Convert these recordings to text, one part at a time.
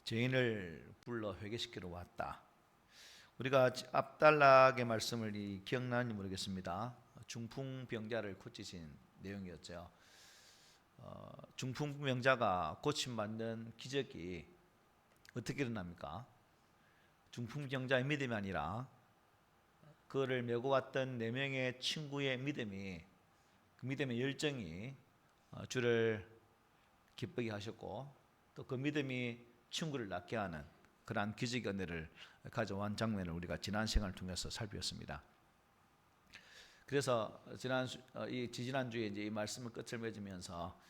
죄인을 불러 회개시키러 왔다. 우리가 앞단락의 말씀을 기억나는지 모르겠습니다. 중풍병자를 고치신 내용이었죠. 중풍병자가 고침받는 기적이 어떻게 일어납니까? 중풍병자의 믿음이 아니라 그를 메고 왔던 4명의 친구의 믿음이, 그 믿음의 열정이 주를 기쁘게 하셨고, 또 그 믿음이 친구를 낫게 하는 그러한 기적의 은혜를 가져온 장면을 우리가 지난 시간을 통해서 살폈습니다. 그래서 지지난주에 이제 이 말씀을 끝을 맺으면서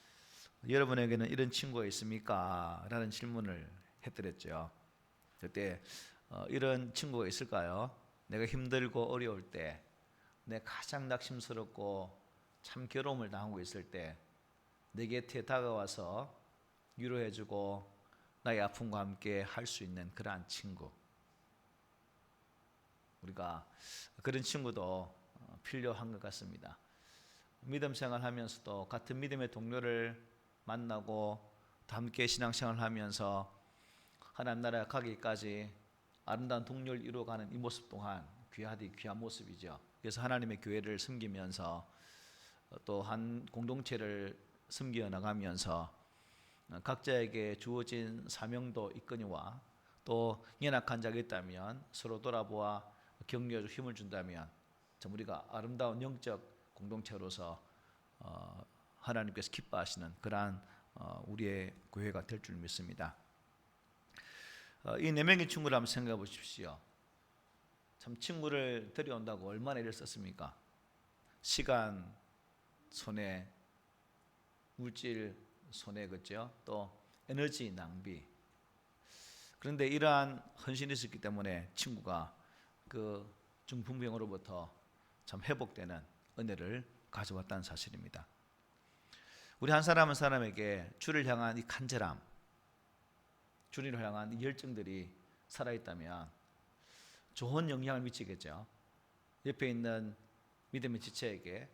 여러분에게는 이런 친구가 있습니까? 라는 질문을 해드렸죠. 그때 이런 친구가 있을까요? 내가 힘들고 어려울 때, 내 가장 낙심스럽고 참 괴로움을 당하고 있을 때 내 곁에 다가와서 위로해주고 나의 아픔과 함께 할 수 있는 그러한 친구, 우리가 그런 친구도 필요한 것 같습니다. 믿음 생활하면서도 같은 믿음의 동료를 만나고 함께 신앙생활을 하면서 하나님 나라에 가기까지 아름다운 동료를 이루어가는 이 모습 또한 귀한 모습이죠. 그래서 하나님의 교회를 섬기면서 또 한 공동체를 섬겨 나가면서 각자에게 주어진 사명도 있거니와 또 연약한 자가 있다면 서로 돌아보아 격려해주고 힘을 준다면 참 우리가 아름다운 영적 공동체로서 하나님께서 기뻐하시는 그러한 우리의 교회가 될 줄 믿습니다. 이 4명의 친구를 한번 생각해 보십시오. 참 친구를 데려온다고 얼마나 애를 썼습니까? 시간 손해, 물질 손해, 그렇죠? 또 에너지 낭비. 그런데 이러한 헌신이 있었기 때문에 친구가 그 중풍병으로부터 참 회복되는 은혜를 가져왔다는 사실입니다. 우리 한 사람 한 사람에게 주를 향한 이 간절함, 주님을 향한 이 열정들이 살아있다면 좋은 영향을 미치겠죠. 옆에 있는 믿음의 지체에게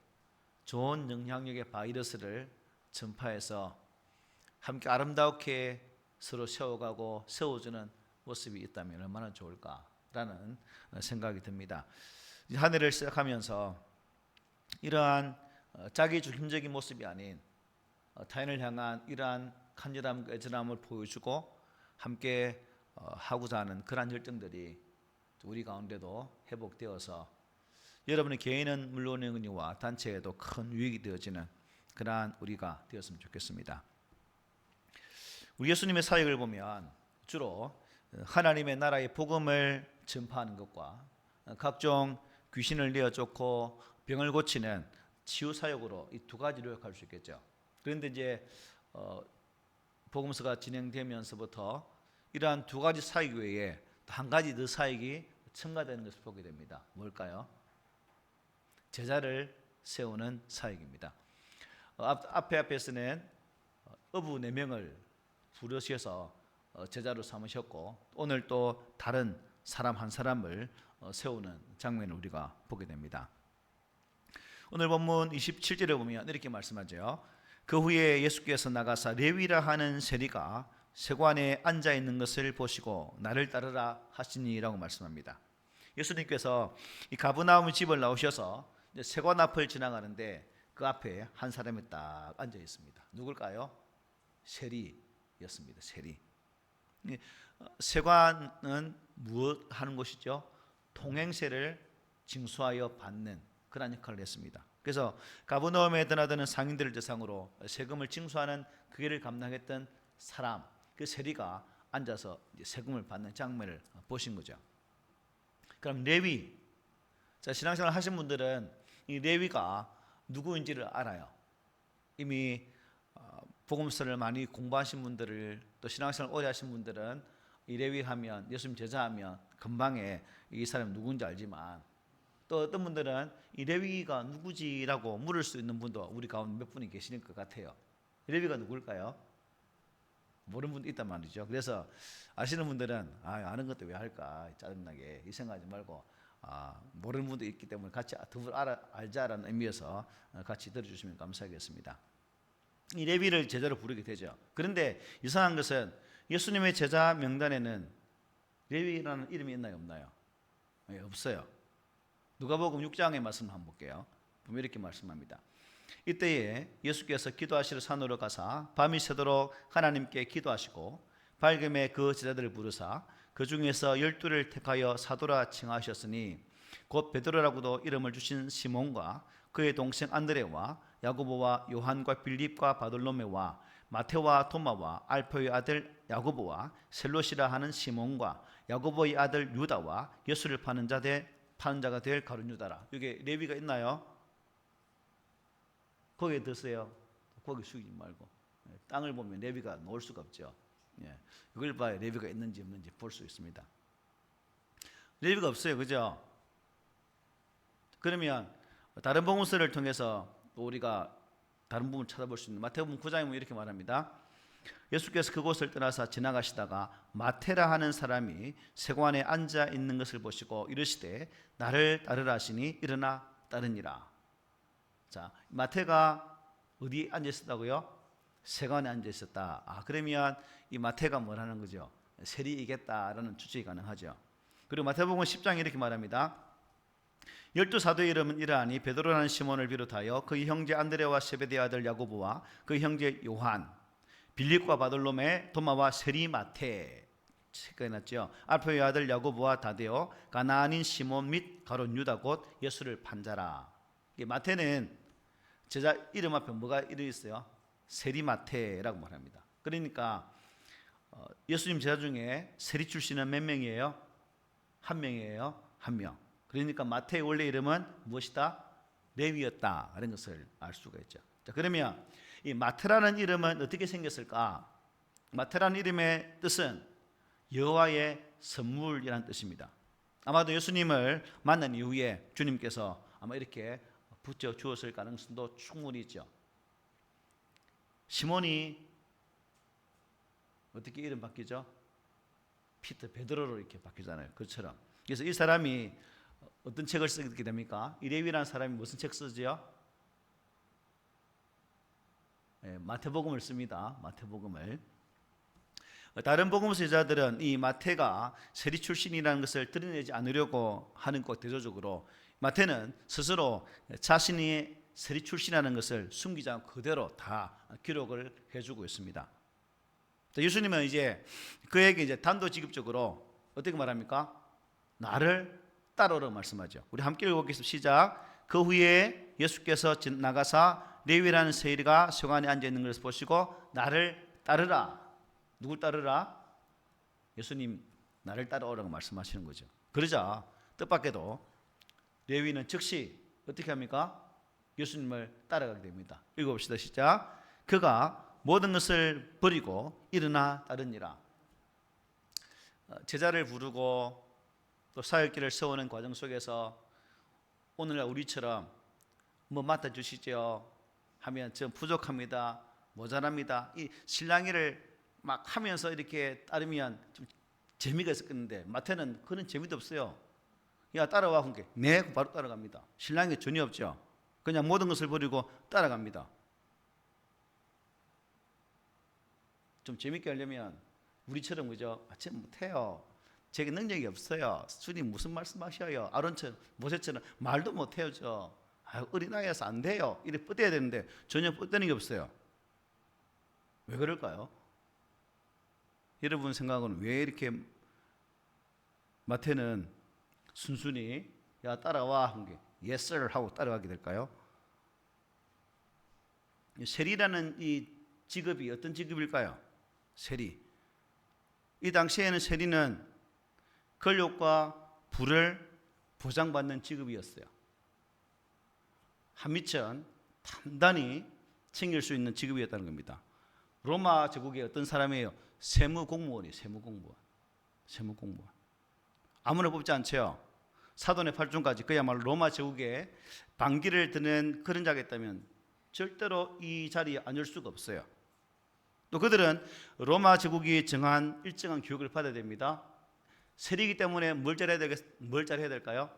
좋은 영향력의 바이러스를 전파해서 함께 아름답게 서로 세워가고 세워주는 모습이 있다면 얼마나 좋을까라는 생각이 듭니다. 한 해를 시작하면서 이러한 자기 중심적인 모습이 아닌 타인을 향한 이러한 간절함과 애절함을 보여주고 함께 하고자 하는 그러한 열정들이 우리 가운데도 회복되어서 여러분의 개인은 물론이거니와 단체에도 큰 유익이 되어지는 그러한 우리가 되었으면 좋겠습니다. 우리 예수님의 사역을 보면 주로 하나님의 나라의 복음을 전파하는 것과 각종 귀신을 내어쫓고 병을 고치는 치유 사역으로 이 2가지로 요약할 수 있겠죠. 그런데 이제 복음서가 진행되면서부터 이러한 2가지 사역 외에 또 한 가지 더 사역이 첨가되는 것을 보게 됩니다. 뭘까요? 제자를 세우는 사역입니다. 앞에서는 어부 4명을 부르셔서 제자로 삼으셨고 오늘 또 다른 사람 한 사람을 세우는 장면을 우리가 보게 됩니다. 오늘 본문 27절에 보면 이렇게 말씀하죠. 그 후에 예수께서 나가사 레위라 하는 세리가 세관에 앉아 있는 것을 보시고 나를 따르라 하시니라고 말씀합니다. 예수님께서 이 가버나움 집을 나오셔서 세관 앞을 지나가는데 그 앞에 한 사람이 딱 앉아 있습니다. 누굴까요? 세리였습니다. 세리. 세관은 무엇 하는 곳이죠? 통행세를 징수하여 받는 그런 역할을 했습니다. 그래서 가버나움에 드나드는 상인들을 대상으로 세금을 징수하는 그 일을 감당했던 사람, 그 세리가 앉아서 세금을 받는 장면을 보신 거죠. 그럼 레위, 자, 신앙생활 하신 분들은 이 레위가 누구인지를 알아요. 이미 복음서를 많이 공부하신 분들을 또 신앙생활 오래 하신 분들은 이 레위 하면 예수님 제자하면 금방에 이 사람이 누군지 알지만 또 어떤 분들은 이 레위가 누구지라고 물을 수 있는 분도 우리 가운데 몇 분이 계시는 것 같아요. 레위가 누굴까요? 모르는 분도 있단 말이죠. 그래서 아시는 분들은 아는 것도 왜 할까 짜증나게 이 생각하지 말고 모르는 분도 있기 때문에 같이 알자라는 의미에서 같이 들어주시면 감사하겠습니다. 이 레위를 제자로 부르게 되죠. 그런데 이상한 것은 예수님의 제자 명단에는 레위라는 이름이 있나요, 없나요? 네, 없어요. 누가복음 6장의 말씀을 한번 볼게요. 보면 이렇게 말씀합니다. 이때에 예수께서 기도하시러 산으로 가사 밤이 새도록 하나님께 기도하시고 밝음에 그 제자들을 부르사 그 중에서 12를 택하여 사도라 칭하셨으니 곧 베드로라고도 이름을 주신 시몬과 그의 동생 안드레와 야고보와 요한과 빌립과 바돌로메와 마테와 토마와 알페의 아들 야고보와 셀롯이라 하는 시몬과 야고보의 아들 유다와 예수를 파는 자가 될 가룟 유다라. 여기 레위가 있나요? 거기에 드세요. 고기 숙이지 말고. 땅을 보면 레위가 놓을 수가 없죠. 이걸 봐야 레위가 있는지 없는지 볼 수 있습니다. 레위가 없어요. 그죠? 그러면 다른 복음서를 통해서 우리가 다른 부분을 찾아볼 수 있는 마태복음 9장에 보면 이렇게 말합니다. 예수께서 그곳을 떠나서 지나가시다가 마테라 하는 사람이 세관에 앉아 있는 것을 보시고 이르시되 나를 따르라 하시니 일어나 따르니라. 자, 마태가 어디 앉아 있었다고요? 세관에 앉아 있었다. 그러면 이 마태가 뭐라는 거죠? 세리이겠다라는 추측이 가능하죠. 그리고 마태복음 10장에 이렇게 말합니다. 12사도의 이름은 이러하니 베드로라는 시몬을 비롯하여 그의 형제 안드레와 세베대 아들 야고보와 그의 형제 요한, 빌립과 바돌로메, 도마와 세리 마테 체크해놨죠. 알페의 아들 야고보와 다데오, 가나안인 시몬 및 가룟 유다 곧 예수를 판 자라. 마태는 제자 이름 앞에 뭐가 이르 있어요? 세리 마테라고 말합니다. 그러니까 예수님 제자 중에 세리 출신은 몇 명이에요? 한 명이에요. 한 명. 그러니까 마태의 원래 이름은 무엇이다? 레위였다. 이런 것을 알 수가 있죠. 자, 그러면 이 마태라는 이름은 어떻게 생겼을까? 마태라는 이름의 뜻은 여호와의 선물이라는 뜻입니다. 아마도 예수님을 만난 이후에 주님께서 아마 이렇게 붙여 주었을 가능성도 충분히 있죠. 시몬이 어떻게 이름 바뀌죠? 베드로로 이렇게 바뀌잖아요. 그처럼. 그래서 이 사람이 어떤 책을 쓰게 됩니까? 이 레위라는 사람이 무슨 책 쓰지요? 마태복음을 씁니다. 마태복음을. 다른 복음서 저자들은 이 마태가 세리 출신이라는 것을 드러내지 않으려고 하는 것 대조적으로 마태는 스스로 자신이 세리 출신이라는 것을 숨기지 않고 그대로 다 기록을 해주고 있습니다. 예수님은 이제 그에게 이제 단도직입적으로 어떻게 말합니까? 나를 따르라고 말씀하죠. 우리 함께 읽어보겠습니다. 시작. 그 후에 예수께서 나가사 레위라는 세리가 세관에 앉아 있는 것을 보시고 나를 따르라. 누굴 따르라? 예수님 나를 따라오라고 말씀하시는 거죠. 그러자 뜻밖에도 레위는 즉시 어떻게 합니까? 예수님을 따라가게 됩니다. 읽어봅시다. 시작. 그가 모든 것을 버리고 일어나 따르니라. 제자를 부르고 또 사역길을 세우는 과정 속에서 오늘날 우리처럼 뭐 맡아주시죠 하면 전 부족합니다, 모자랍니다, 이 신랑이를 막 하면서 이렇게 따르면 좀 재미가 있었겠는데 마태는 그런 재미도 없어요. 야 따라와 그게 네 바로 따라갑니다. 신랑이 전혀 없죠. 그냥 모든 것을 버리고 따라갑니다. 좀 재밌게 하려면 우리처럼 그죠? 전 못해요. 제게 능력이 없어요. 주님 무슨 말씀하셔요? 아론처럼 모세처럼 말도 못해요. 저 어린아이여서 안 돼요. 이렇게 뻗어야 되는데 전혀 뻗는 게 없어요. 왜 그럴까요? 여러분 생각은 왜 이렇게 마태는 순순히 야 따라와 한 게 yes sir 하고 따라가게 될까요? 세리라는 이 직업이 어떤 직업일까요? 세리. 이 당시에는 세리는 권력과 부를 보장받는 직업이었어요. 한미천 단단히 챙길 수 있는 직업이었다는 겁니다. 로마 제국의 어떤 사람이에요? 세무공무원이에요. 세무공무원. 아무나 뽑지 않죠. 사돈의 팔중까지 그야말로 로마 제국의 반기를 드는 그런 자가 있다면 절대로 이 자리에 앉을 수가 없어요. 또 그들은 로마 제국이 정한 일정한 교육을 받아야 됩니다. 세리이기 때문에 뭘 잘해야 될까요?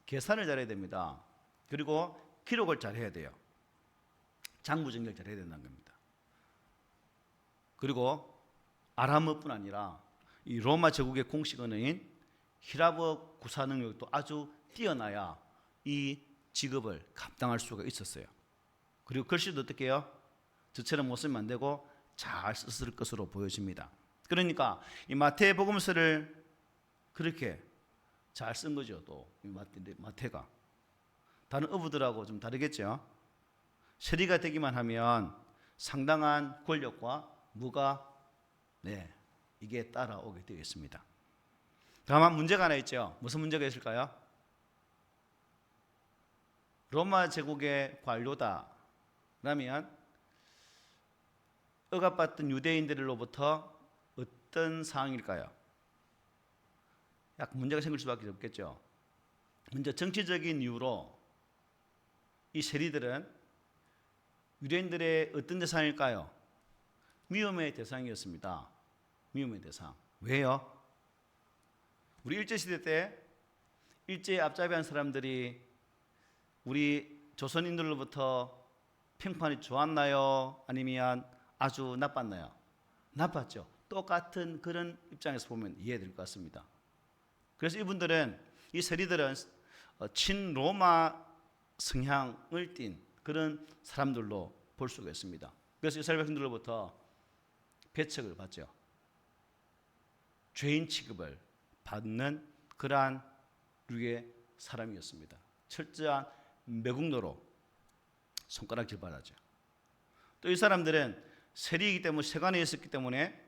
계산을 잘해야 됩니다. 그리고 기록을 잘해야 돼요. 장부정리를 잘해야 된다는 겁니다. 그리고 아람어뿐 아니라 이 로마 제국의 공식 언어인 히라버 구사 능력도 아주 뛰어나야 이 직업을 감당할 수가 있었어요. 그리고 글씨도 어떻게 해요? 저처럼 못 쓰면 안 되고 잘 썼을 것으로 보여집니다. 그러니까 이 마태복음서를 그렇게 잘 쓴 거죠. 또 마태가 다른 어부들하고 좀 다르겠죠. 세리가 되기만 하면 상당한 권력과 무가 이게 따라오게 되어 있습니다. 다만 문제가 하나 있죠. 무슨 문제가 있을까요? 로마 제국의 관료다라면 억압받던 유대인들로부터 어떤 상황일까요? 약간 문제가 생길 수밖에 없겠죠. 먼저 정치적인 이유로 이 세리들은 유대인들의 어떤 대상일까요? 미움의 대상이었습니다. 미움의 대상. 왜요? 우리 일제시대 때 일제에 앞잡이한 사람들이 우리 조선인들로부터 평판이 좋았나요? 아니면 아주 나빴나요? 나빴죠. 똑같은 그런 입장에서 보면 이해될 것 같습니다. 그래서 이분들은, 이 세리들은 친로마 성향을 띤 그런 사람들로 볼 수가 있습니다. 그래서 이스라엘 백성들로부터 배척을 받죠. 죄인 취급을 받는 그러한 류의 사람이었습니다. 철저한 매국노로 손가락질 받았죠. 또 이 사람들은 세리이기 때문에 세관에 있었기 때문에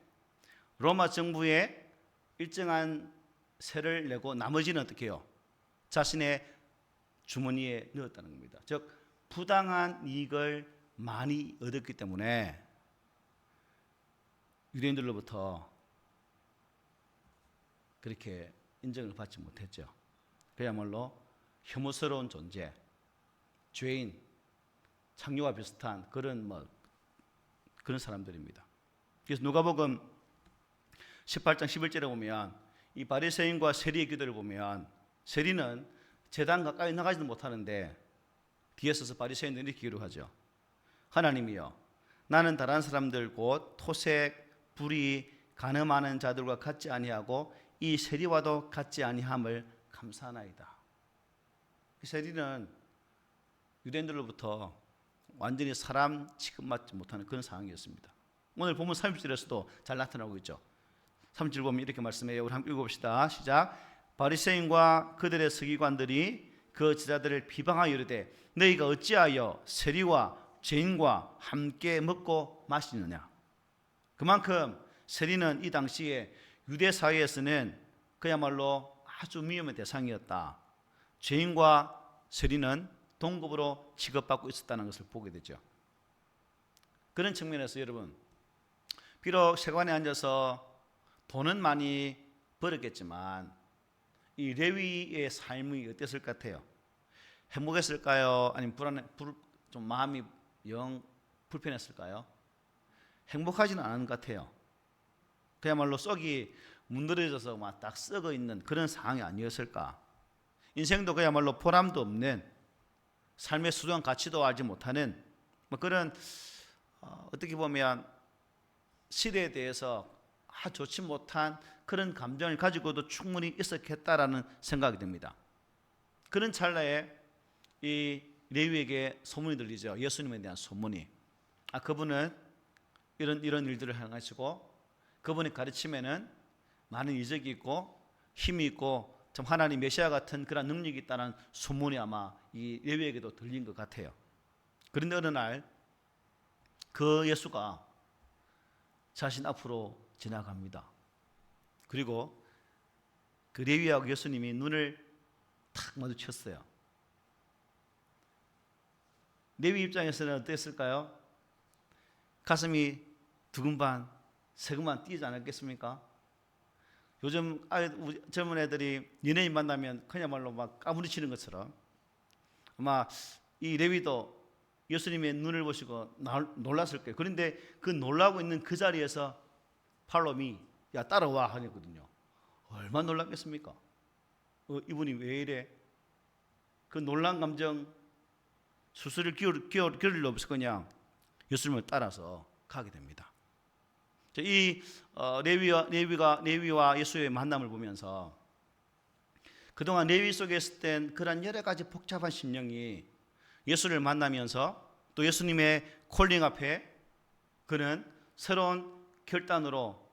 로마 정부에 일정한 세를 내고 나머지는 어떻게 해요? 자신의 주머니에 넣었다는 겁니다. 즉 부당한 이익을 많이 얻었기 때문에 유대인들로부터 그렇게 인정을 받지 못했죠. 그야말로 혐오스러운 존재, 죄인, 창녀와 비슷한 그런 사람들입니다. 그래서 누가복음 18장 11절에 보면 이 바리새인과 세리의 기도를 보면 세리는 제단 가까이 나가지도 못하는데 뒤에 서서 바리새인들이 이렇게 기록하죠. 하나님이여, 나는 다른 사람들 곧 토색, 불의, 간음하는 자들과 같지 아니하고 이 세리와도 같지 아니함을 감사하나이다. 이 세리는 유대인들로부터 완전히 사람 취급받지 못하는 그런 상황이었습니다. 오늘 보면 30절에서도 잘 나타나고 있죠. 30절 보면 이렇게 말씀해요. 우리 함께 읽어봅시다. 시작. 바리새인과 그들의 서기관들이 그 제자들을 비방하여 이르되 너희가 어찌하여 세리와 죄인과 함께 먹고 마시느냐. 그만큼 세리는 이 당시에 유대 사회에서는 그야말로 아주 미움의 대상이었다. 죄인과 세리는 동급으로 취급받고 있었다는 것을 보게 되죠. 그런 측면에서 여러분, 비록 세관에 앉아서 돈은 많이 벌었겠지만 이 레위의 삶이 어땠을 것 같아요? 행복했을까요? 아니면 좀 마음이 영 불편했을까요? 행복하지는 않은 것 같아요. 그야말로 썩이 문드러져서 막 딱 썩어 있는 그런 상황이 아니었을까? 인생도 그야말로 보람도 없는, 삶의 수도한 가치도 알지 못하는 그런 어떻게 보면 시대에 대해서 좋지 못한 그런 감정을 가지고도 충분히 있었겠다라는 생각이 듭니다. 그런 찰나에 이 레위에게 소문이 들리죠. 예수님에 대한 소문이. 그분은 이런 일들을 행하시고 그분의 가르침에는 많은 이적이 있고 힘이 있고 참 하나님 메시아 같은 그런 능력이 있다는 소문이 아마 이 레위에게도 들린 것 같아요. 그런데 어느 날 그 예수가 자신 앞으로 지나갑니다. 그리고 그 레위하고 예수님이 눈을 탁 마주쳤어요. 레위 입장에서는 어땠을까요? 가슴이 두근반 세근반 뛰지 않았겠습니까? 요즘 젊은 애들이 연예인 만나면 그야말로 막 까무리치는 것처럼 아마 이 레위도 예수님의 눈을 보시고 놀랐을 거예요. 그런데 그 놀라고 있는 그 자리에서 팔로미, 야 따라와 하거든요. 얼마나 놀랐겠습니까? 이분이 왜 이래? 그 놀란 감정 수술을 기울일 리 없이 그냥 예수님을 따라서 가게 됩니다. 이 레위와 예수의 만남을 보면서 그동안 레위 속에 있을 땐 그런 여러 가지 복잡한 심령이 예수를 만나면서 또 예수님의 콜링 앞에 그는 새로운 결단으로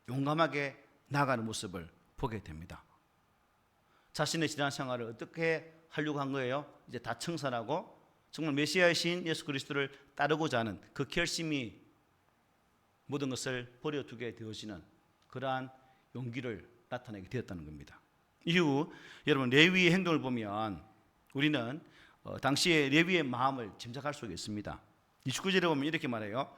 용감하게 나아가는 모습을 보게 됩니다. 자신의 지난 생활을 어떻게 하려고 한 거예요? 이제 다 청산하고 정말 메시아이신 예수 그리스도를 따르고자 하는 그 결심이 모든 것을 버려두게 되어지는 그러한 용기를 나타내게 되었다는 겁니다. 이후 여러분 레위의 행동을 보면 우리는 당시에 레위의 마음을 짐작할 수가 있습니다. 29절에 보면 이렇게 말해요.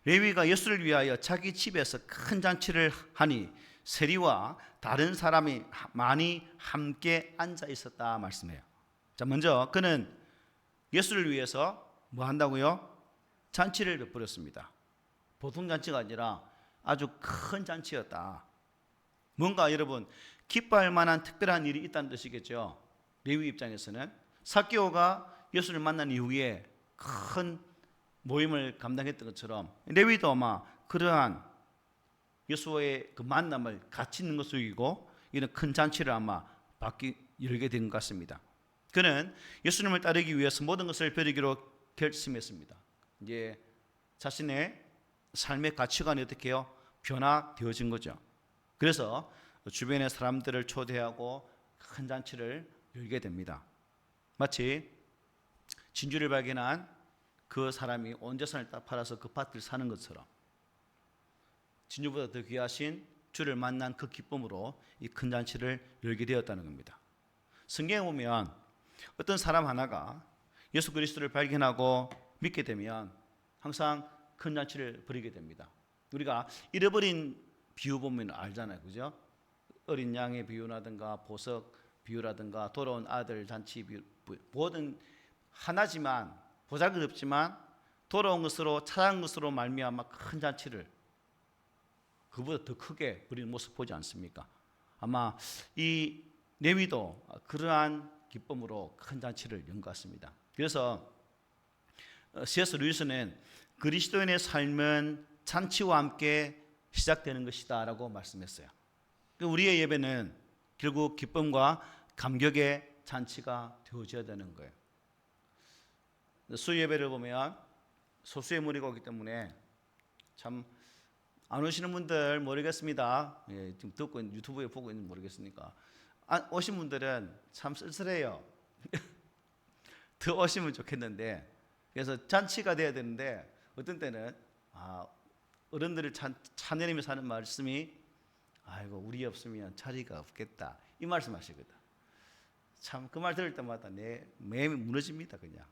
레위가 예수를 위하여 자기 집에서 큰 잔치를 하니 세리와 다른 사람이 많이 함께 앉아 있었다 말씀해요. 자, 먼저 그는 예수를 위해서 뭐 한다고요? 잔치를 베풀었습니다. 보통 잔치가 아니라 아주 큰 잔치였다. 뭔가 여러분 기뻐할 만한 특별한 일이 있다는 뜻이겠죠. 레위 입장에서는 삭개오가 예수를 만난 이후에 큰 모임을 감당했던 것처럼 레위도 아마 그러한 예수와의 그 만남을 같이 있는 것이고 이런 큰 잔치를 아마 열게 된 것 같습니다. 그는 예수님을 따르기 위해서 모든 것을 버리기로 결심했습니다. 이제 자신의 삶의 가치관이 어떻게 해요? 변화되어진 거죠. 그래서 주변의 사람들을 초대하고 큰 잔치를 열게 됩니다. 마치 진주를 발견한 그 사람이 온 재산을 딱 팔아서 그 밭을 사는 것처럼 진주보다 더 귀하신 주를 만난 그 기쁨으로 이 큰 잔치를 열게 되었다는 겁니다. 성경에 보면 어떤 사람 하나가 예수 그리스도를 발견하고 믿게 되면 항상 큰 잔치를 벌이게 됩니다. 우리가 잃어버린 비유 보면 알잖아요, 그죠? 어린 양의 비유라든가 보석 비유라든가 돌아온 아들 잔치 비유, 모든 하나지만 보잘것없지만 돌아온 것으로 찾아온 것으로 말미암아 큰 잔치를 그보다 더 크게 벌이는 모습 보지 않습니까? 아마 이 레위도 그러한 기쁨으로 큰 잔치를 연 것 같습니다. 그래서 C.S. 루이스는 그리스도인의 삶은 잔치와 함께 시작되는 것이다 라고 말씀했어요. 우리의 예배는 결국 기쁨과 감격의 잔치가 되어져야 되는 거예요. 수예배를 보면 소수의 무리가 오기 때문에 참 안 오시는 분들 모르겠습니다. 예, 지금 듣고 유튜브에 보고 있는지 모르겠으니까 오신 분들은 참 쓸쓸해요. 더 오시면 좋겠는데 그래서 잔치가 돼야 되는데 어떤 때는 어른들을 차내리며 사는 말씀이 아이고 우리 없으면 자리가 없겠다 이 말씀하시거든. 참 그 말 들을 때마다 내 마음이 무너집니다. 그냥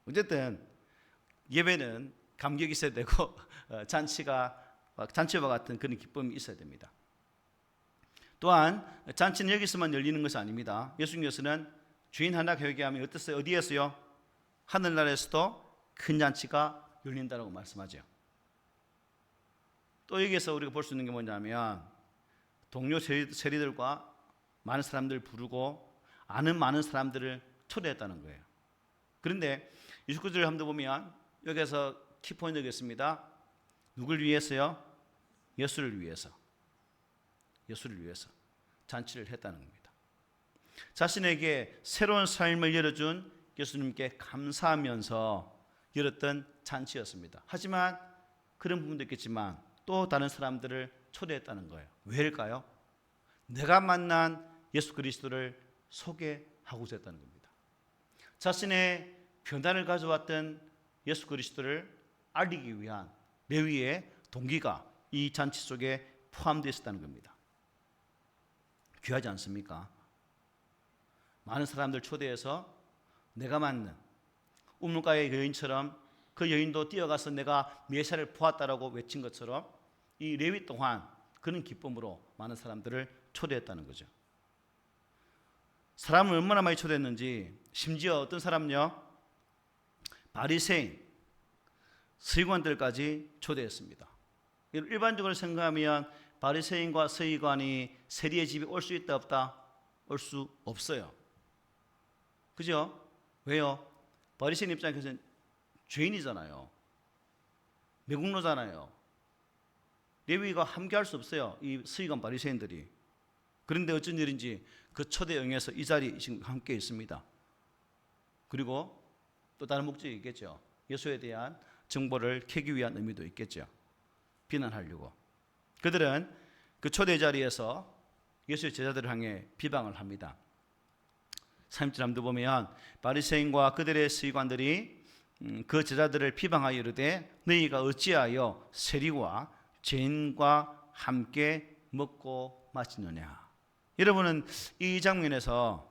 어쨌든 예배는 감격이 있어야 되고 잔치와 같은 그런 기쁨이 있어야 됩니다. 또한 잔치는 여기서만 열리는 것이 아닙니다. 예수님께서는 주인 하나 회개하면 어땠어요? 어디에서요? 하늘나라에서도 큰 잔치가 열린다고 말씀하죠. 또 여기에서 우리가 볼 수 있는 게 뭐냐면 동료 세리들과 많은 사람들을 부르고 아는 많은 사람들을 초대했다는 거예요. 그런데 29절을 한번 보면 여기서 키포인트가 있습니다. 누굴 위해서요? 예수를 위해서. 예수를 위해서 잔치를 했다는 겁니다. 자신에게 새로운 삶을 열어준 예수님께 감사하면서 열었던 잔치였습니다. 하지만 그런 부분도 있겠지만 또 다른 사람들을 초대했다는 거예요. 왜일까요? 내가 만난 예수 그리스도를 소개하고자 했다는 겁니다. 자신의 변화를 가져왔던 예수 그리스도를 알리기 위한 레위의 동기가 이 잔치 속에 포함되어 있었다는 겁니다. 귀하지 않습니까? 많은 사람들 초대해서 내가 만난 우물가의 여인처럼 그 여인도 뛰어가서 내가 메시아를 보았다라고 외친 것처럼 이 레위 또한 그런 기쁨으로 많은 사람들을 초대했다는 거죠. 사람을 얼마나 많이 초대했는지 심지어 어떤 사람요? 바리새인, 서기관들까지 초대했습니다. 일반적으로 생각하면 바리새인과 서기관이 세리의 집에 올 수 있다 없다? 올 수 없어요. 그죠? 왜요? 바리새인 입장에서는 죄인이잖아요. 매국노잖아요. 레위가 함께할 수 없어요. 이 서기관 바리새인들이. 그런데 어쩐 일인지 그 초대 응해서 이 자리에 지금 함께 있습니다. 그리고 또 다른 목적이 있겠죠. 예수에 대한 정보를 캐기 위한 의미도 있겠죠. 비난하려고. 그들은 그 초대 자리에서 예수의 제자들을 향해 비방을 합니다. 3절 함도 보면 바리새인과 그들의 서기관들이 그 제자들을 비방하여 이르되 너희가 어찌하여 세리와 죄인과 함께 먹고 마시느냐. 여러분은 이 장면에서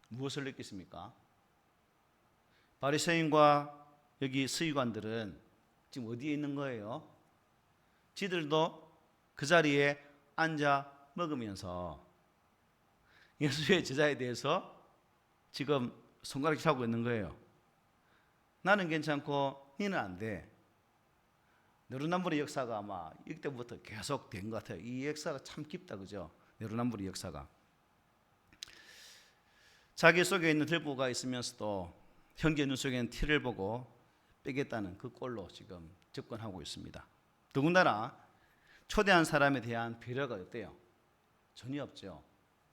무엇을 느꼈습니까? 바리새인과 여기 서기관들은 지금 어디에 있는 거예요? 지들도 그 자리에 앉아 먹으면서 예수의 제자에 대해서 지금 손가락질 하고 있는 거예요. 나는 괜찮고 너는 안 돼. 내로남불의 역사가 아마 이때부터 계속 된 것 같아요. 이 역사가 참 깊다, 그죠? 내로남불의 역사가. 자기 속에 있는 들보가 있으면서도 형제 눈 속에는 티를 보고 빼겠다는 그 꼴로 지금 접근하고 있습니다. 더군다나 초대한 사람에 대한 배려가 어때요? 전혀 없죠.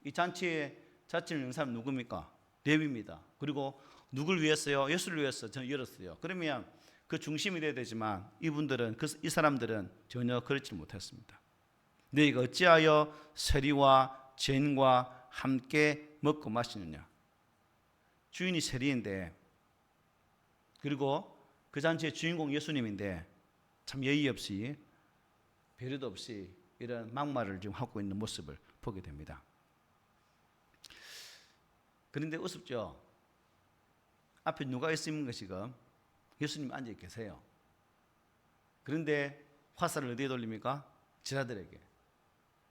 이 잔치에 자치를 연 사람 누굽니까? 레위입니다. 그리고 누굴 위해서요? 예수를 위해서 저는 열었어요. 그러면 그 중심이 되어야 되지만 이분들은 이 사람들은 전혀 그렇지 못했습니다. 너희가 어찌하여 세리와 죄인과 함께 먹고 마시느냐. 주인이 세리인데 그리고 그 잔치의 주인공 예수님인데 참 예의 없이 배려도 없이 이런 막말을 지금 하고 있는 모습을 보게 됩니다. 그런데 우습죠. 앞에 누가 있습니까? 지금 예수님 앉아 계세요. 그런데 화살을 어디에 돌립니까? 제자들에게.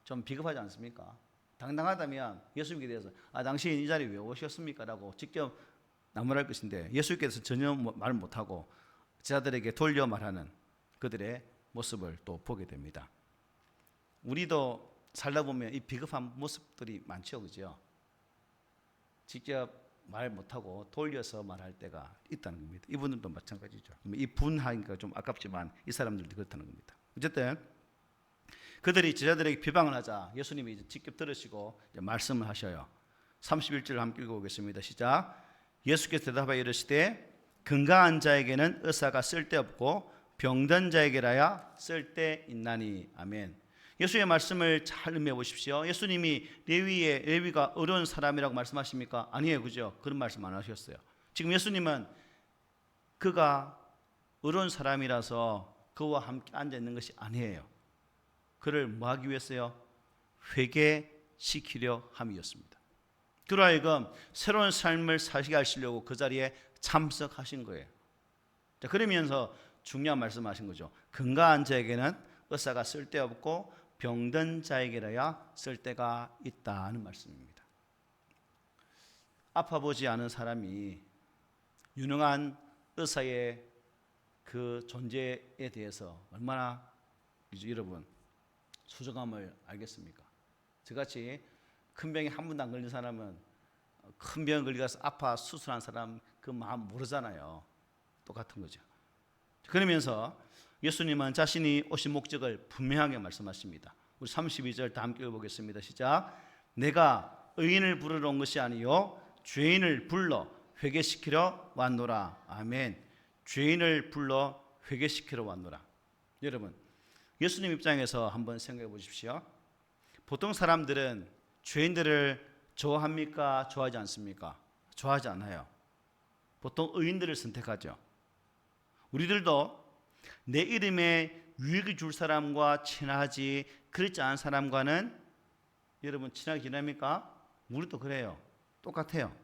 좀 비겁하지 않습니까? 당당하다면 예수님께 대해서 당신 이 자리에 왜 오셨습니까? 라고 직접 나무랄 것인데 예수님께서 전혀 말 못하고 제자들에게 돌려 말하는 그들의 모습을 또 보게 됩니다. 우리도 살다 보면 이 비겁한 모습들이 많죠, 그죠? 직접 말 못하고 돌려서 말할 때가 있다는 겁니다. 이분들도 마찬가지죠. 이 분하니까 좀 아깝지만 이 사람들도 그렇다는 겁니다. 어쨌든 그들이 제자들에게 비방을 하자 예수님이 직접 들으시고 말씀을 하셔요. 31절을 함께 읽어보겠습니다. 시작. 예수께서 대답하여 이르시되 건강한 자에게는 의사가 쓸데없고 병든 자에게라야 쓸데있나니. 아멘. 예수의 말씀을 잘 음미해 보십시오. 예수님이 레위가 어려운 사람이라고 말씀하십니까? 아니에요, 그죠? 그런 말씀 안 하셨어요. 지금 예수님은 그가 어려운 사람이라서 그와 함께 앉아 있는 것이 아니에요. 그를 뭐 하기 위해서요? 회개시키려 함이었습니다. 그로 하여금 새로운 삶을 사시게 하시려고 그 자리에 참석하신 거예요. 자, 그러면서 중요한 말씀하신 거죠. 건강한 자에게는 의사가 쓸데없고 병든 자에게라야 쓸데가 있다는 말씀입니다. 아파보지 않은 사람이 유능한 의사의 그 존재에 대해서 얼마나 여러분 소중함을 알겠습니까? 저같이 큰 병에 한 번도 안 걸린 사람은 큰 병에 걸려서 아파 수술한 사람 그 마음 모르잖아요. 똑같은 거죠. 그러면서 예수님은 자신이 오신 목적을 분명하게 말씀하십니다. 우리 32절 다 함께 읽어보겠습니다. 시작. 내가 의인을 부르러 온 것이 아니요 죄인을 불러 회개시키러 왔노라. 아멘. 죄인을 불러 회개시키러 왔노라. 여러분 예수님 입장에서 한번 생각해 보십시오. 보통 사람들은 죄인들을 좋아합니까? 좋아하지 않습니까? 좋아하지 않아요. 보통 의인들을 선택하죠. 우리들도 내 이름에 유익을 줄 사람과 친하지 그렇지 않은 사람과는 여러분 친하게 지냅니까? 우리도 그래요. 똑같아요.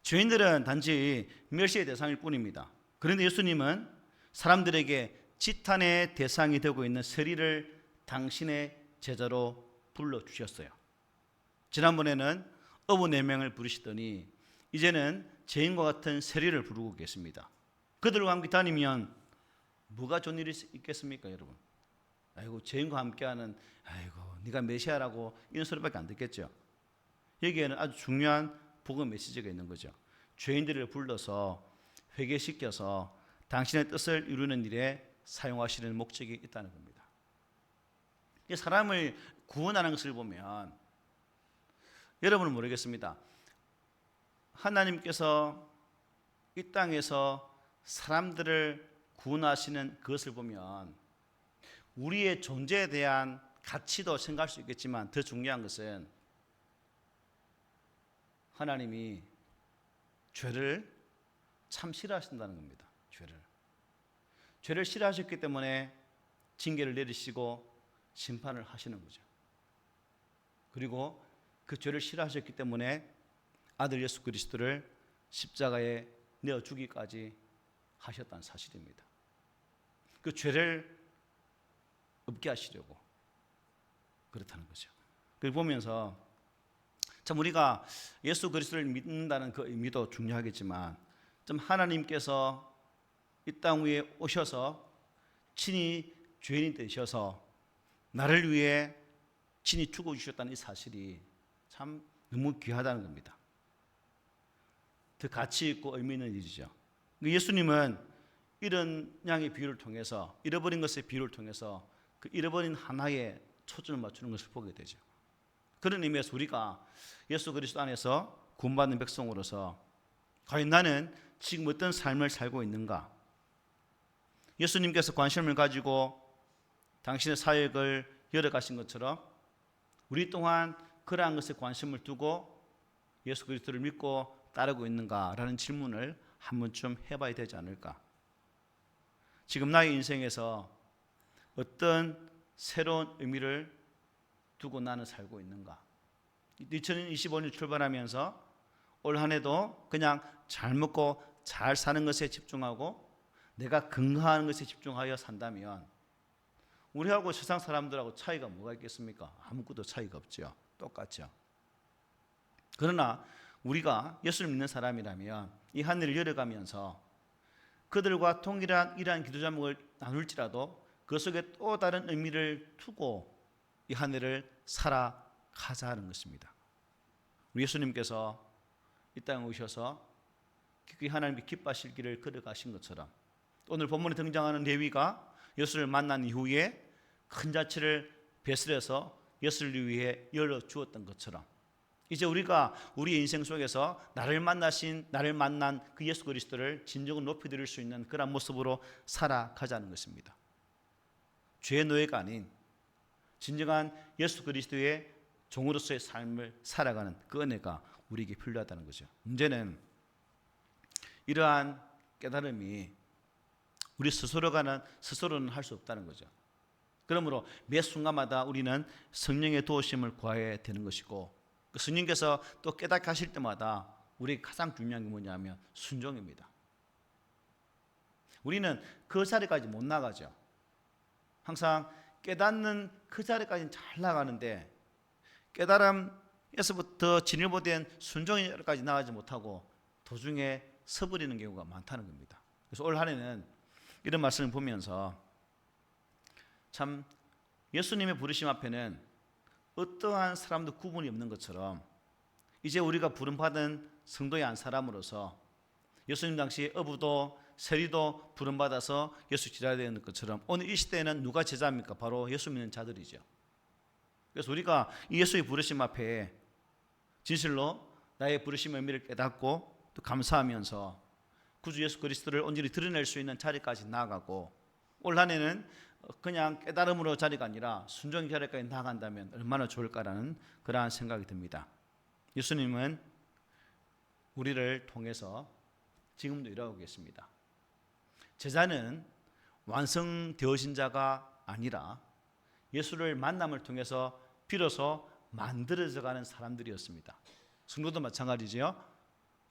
죄인들은 단지 멸시의 대상일 뿐입니다. 그런데 예수님은 사람들에게 지탄의 대상이 되고 있는 세리를 당신의 제자로 불러주셨어요. 지난번에는 어부 4명을 부르시더니 이제는 죄인과 같은 세리를 부르고 계십니다. 그들과 함께 다니면 뭐가 좋은 일이 있겠습니까, 여러분? 아이고 죄인과 함께하는 아이고 네가 메시아라고 이런 소리밖에 안 듣겠죠. 여기에는 아주 중요한 복음 메시지가 있는 거죠. 죄인들을 불러서 회개시켜서 당신의 뜻을 이루는 일에 사용하시는 목적이 있다는 겁니다. 사람을 구원하는 것을 보면 여러분은 모르겠습니다. 하나님께서 이 땅에서 사람들을 구원하시는 그것을 보면 우리의 존재에 대한 가치도 생각할 수 있겠지만 더 중요한 것은 하나님이 죄를 참 싫어하신다는 겁니다. 죄를 싫어하셨기 때문에 징계를 내리시고 심판을 하시는 거죠. 그리고 그 죄를 싫어하셨기 때문에 아들 예수 그리스도를 십자가에 내어 주기까지 하셨다는 사실입니다. 그 죄를 없게 하시려고 그렇다는 거죠. 그걸 보면서 참 우리가 예수 그리스도를 믿는다는 그 의미도 중요하겠지만 좀 하나님께서 이 땅 위에 오셔서 친히 죄인이 되셔서 나를 위해 친히 죽어주셨다는 이 사실이 참 너무 귀하다는 겁니다. 더 가치 있고 의미 있는 일이죠. 예수님은 이런 양의 비유를 통해서 잃어버린 것의 비유를 통해서 그 잃어버린 하나에 초점을 맞추는 것을 보게 되죠. 그런 의미에서 우리가 예수 그리스도 안에서 구원받는 백성으로서 과연 나는 지금 어떤 삶을 살고 있는가? 예수님께서 관심을 가지고 당신의 사역을 열어가신 것처럼 우리 또한 그러한 것에 관심을 두고 예수 그리스도를 믿고 따르고 있는가라는 질문을 한 번쯤 해봐야 되지 않을까? 지금 나의 인생에서 어떤 새로운 의미를 두고 나는 살고 있는가? 2025년 출발하면서 올 한 해도 그냥 잘 먹고 잘 사는 것에 집중하고 내가 건강한 것에 집중하여 산다면 우리하고 세상 사람들하고 차이가 뭐가 있겠습니까? 아무것도 차이가 없죠. 똑같죠. 그러나 우리가 예수를 믿는 사람이라면 이 하늘을 열어가면서 그들과 동일한 이러한 기도 제목을 나눌지라도 그 속에 또 다른 의미를 두고 이 하늘을 살아가자 하는 것입니다. 우리 예수님께서 이 땅에 오셔서 기꺼이 하나님께 기뻐하실 길을 걸어가신 것처럼 오늘 본문에 등장하는 레위가 예수를 만난 이후에 큰 자치를 베풀어서 예수를 위해 열어주었던 것처럼 이제 우리가 우리의 인생 속에서 나를 만난 그 예수 그리스도를 진정으로 높여드릴 수 있는 그런 모습으로 살아가자는 것입니다. 죄의 노예가 아닌 진정한 예수 그리스도의 종으로서의 삶을 살아가는 그 은혜가 우리에게 필요하다는 거죠. 문제는 이러한 깨달음이 우리 스스로는 할 수 없다는 거죠. 그러므로 매 순간마다 우리는 성령의 도우심을 구해야 되는 것이고 그 성령께서 또 깨닫게 하실 때마다 우리 가장 중요한 게 뭐냐면 순종입니다. 우리는 그 자리까지 못 나가죠. 항상 깨닫는 그 자리까지는 잘 나가는데 깨달음에서부터 진일보된 순종의 자리까지 나가지 못하고 도중에 서버리는 경우가 많다는 겁니다. 그래서 올 한 해는 이런 말씀을 보면서 참 예수님의 부르심 앞에는 어떠한 사람도 구분이 없는 것처럼 이제 우리가 부름받은 성도의 한 사람으로서 예수님 당시 어부도 세리도 부름받아서 예수 제자가 되는 것처럼 오늘 이 시대에는 누가 제자입니까? 바로 예수 믿는 자들이죠. 그래서 우리가 이 예수의 부르심 앞에 진실로 나의 부르심의 의미를 깨닫고 또 감사하면서 구주 예수 그리스도를 온전히 드러낼 수 있는 자리까지 나아가고 올 한 해는 그냥 깨달음으로 자리가 아니라 순종의 자리까지 나아간다면 얼마나 좋을까라는 그러한 생각이 듭니다. 예수님은 우리를 통해서 지금도 일하고 계십니다. 제자는 완성되어진 자가 아니라 예수를 만남을 통해서 비로소 만들어져가는 사람들이었습니다. 성도도 마찬가지죠.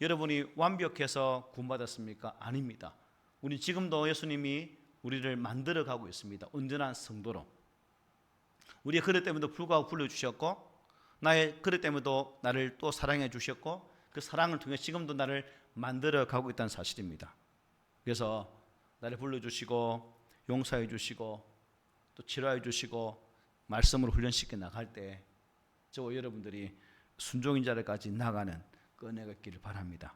여러분이 완벽해서 구원받았습니까? 아닙니다. 우리 지금도 예수님이 우리를 만들어가고 있습니다. 온전한 성도로. 우리의 그릇 때문에도 불구하고 불러주셨고 나의 그릇 때문에도 나를 또 사랑해 주셨고 그 사랑을 통해 지금도 나를 만들어가고 있다는 사실입니다. 그래서 나를 불러주시고 용서해 주시고 또 치료해 주시고 말씀으로 훈련시켜 나갈 때 저와 여러분들이 순종인 자리까지 나가는 그 은혜가 있기를 바랍니다.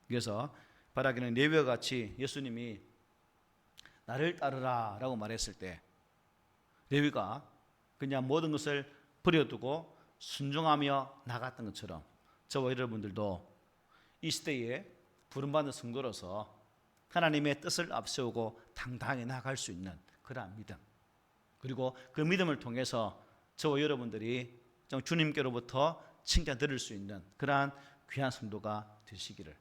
그래서 바라기는 레위와 같이 예수님이 나를 따르라 라고 말했을 때 레위가 그냥 모든 것을 버려두고 순종하며 나갔던 것처럼 저와 여러분들도 이 시대에 부름받은 성도로서 하나님의 뜻을 앞세우고 당당히 나아갈 수 있는 그러한 믿음, 그리고 그 믿음을 통해서 저와 여러분들이 주님께로부터 칭찬 들을 수 있는 그러한 귀한 성도가 되시기를,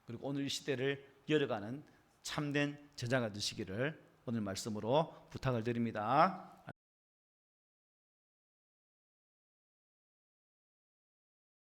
그리고 오늘 이 시대를 열어가는 참된 제자가 되시기를 오늘 말씀으로 부탁을 드립니다.